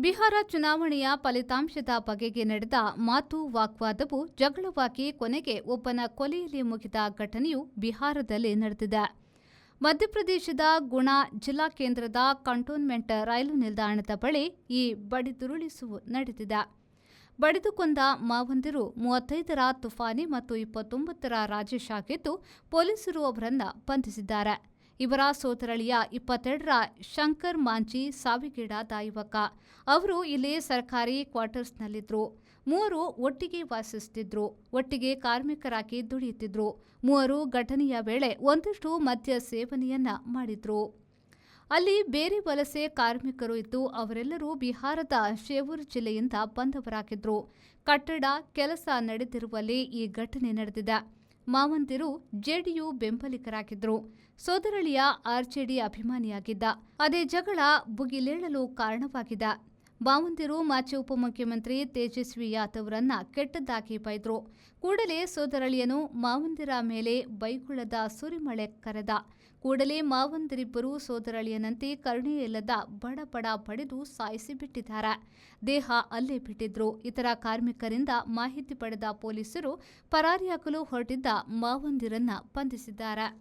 ಬಿಹಾರ ಚುನಾವಣೆಯ ಫಲಿತಾಂಶದ ಬಗೆಗೆ ನಡೆದ ಮಾತು ವಾಗ್ವಾದವು ಜಗಳವಾಗಿ ಕೊನೆಗೆ ಒಬ್ಬನ ಕೊಲೆಯಲ್ಲಿ ಮುಗಿದ ಘಟನೆಯು ಬಿಹಾರದಲ್ಲಿ ನಡೆದಿದೆ. ಮಧ್ಯಪ್ರದೇಶದ ಗುಣಾ ಜಿಲ್ಲಾ ಕೇಂದ್ರದ ಕಂಟೋನ್ಮೆಂಟ್ ರೈಲು ನಿಲ್ದಾಣದ ಬಳಿ ಈ ಬಡಿದುರುಳಿಸುವು ನಡೆದಿದೆ. ಬಡಿದುಕೊಂಡ ಮಾವಂದಿರು 35ರ ತುಫಾನಿ ಮತ್ತು 29ರ ರಾಜೇಶ್ ಆಗಿದ್ದು, ಪೊಲೀಸರು ಅವರನ್ನು ಬಂಧಿಸಿದ್ದಾರೆ. ಇವರ ಸೋದರಳಿಯ 22ರ ಶಂಕರ್ ಮಾಂಜಿ ಸಾವಿಗೀಡಾದ ಯುವಕ. ಅವರು ಇಲ್ಲಿ ಸರ್ಕಾರಿ ಕ್ವಾರ್ಟರ್ಸ್ನಲ್ಲಿದ್ದರು. ಮೂವರು ಒಟ್ಟಿಗೆ ವಾಸಿಸುತ್ತಿದ್ರು, ಒಟ್ಟಿಗೆ ಕಾರ್ಮಿಕರಾಗಿ ದುಡಿಯುತ್ತಿದ್ರು. ಮೂವರು ಘಟನೆಯ ವೇಳೆ ಒಂದಷ್ಟು ಮದ್ಯ ಸೇವನೆಯನ್ನ ಮಾಡಿದ್ರು. ಅಲ್ಲಿ ಬೇರೆ ವಲಸೆ ಕಾರ್ಮಿಕರು ಇದ್ದು, ಅವರೆಲ್ಲರೂ ಬಿಹಾರದ ಶೇವೂರ್ ಜಿಲ್ಲೆಯಿಂದ ಬಂದವರಾಗಿದ್ರು. ಕಟ್ಟಡ ಕೆಲಸ ನಡೆದಿರುವಲ್ಲಿ ಈ ಘಟನೆ ನಡೆದಿದೆ. ಮಾವಂದಿರು ಜೆಡಿಯು ಬೆಂಬಲಿಗರಾಗಿದ್ದರು. ಸೋದರಳಿಯ ಆರ್ಜೆಡಿ ಅಭಿಮಾನಿಯಾಗಿದ್ದ. ಅದೇ ಜಗಳ ಭುಗಿಲೇಳಲು ಕಾರಣವಾಗಿದೆ. ಮಾವಂದಿರು ಮಾಜಿ ಉಪಮುಖ್ಯಮಂತ್ರಿ ತೇಜಸ್ವಿ ಯಾದವ್ರನ್ನ ಕೆಟ್ಟದ್ದಾಗಿ ಬೈದ್ರು. ಕೂಡಲೇ ಸೋದರಳಿಯನು ಮಾವಂದಿರ ಮೇಲೆ ಬೈಗುಳದ ಸುರಿಮಳೆ ಕರೆದ. ಕೂಡಲೇ ಮಾವಂದಿರಿಬ್ಬರು ಸೋದರಳಿಯನಂತೆ ಕರುಣೆಯಿಲ್ಲದ ಬಡ ಬಡಿದು ಸಾಯಿಸಿಬಿಟ್ಟಿದ್ದಾರೆ. ದೇಹ ಅಲ್ಲೇ ಬಿಟ್ಟಿದ್ರು. ಇತರ ಕಾರ್ಮಿಕರಿಂದ ಮಾಹಿತಿ ಪಡೆದ ಪೊಲೀಸರು ಪರಾರಿಯಾಗಲು ಹೊರಟಿದ್ದ ಮಾವಂದಿರನ್ನ ಬಂಧಿಸಿದ್ದಾರೆ.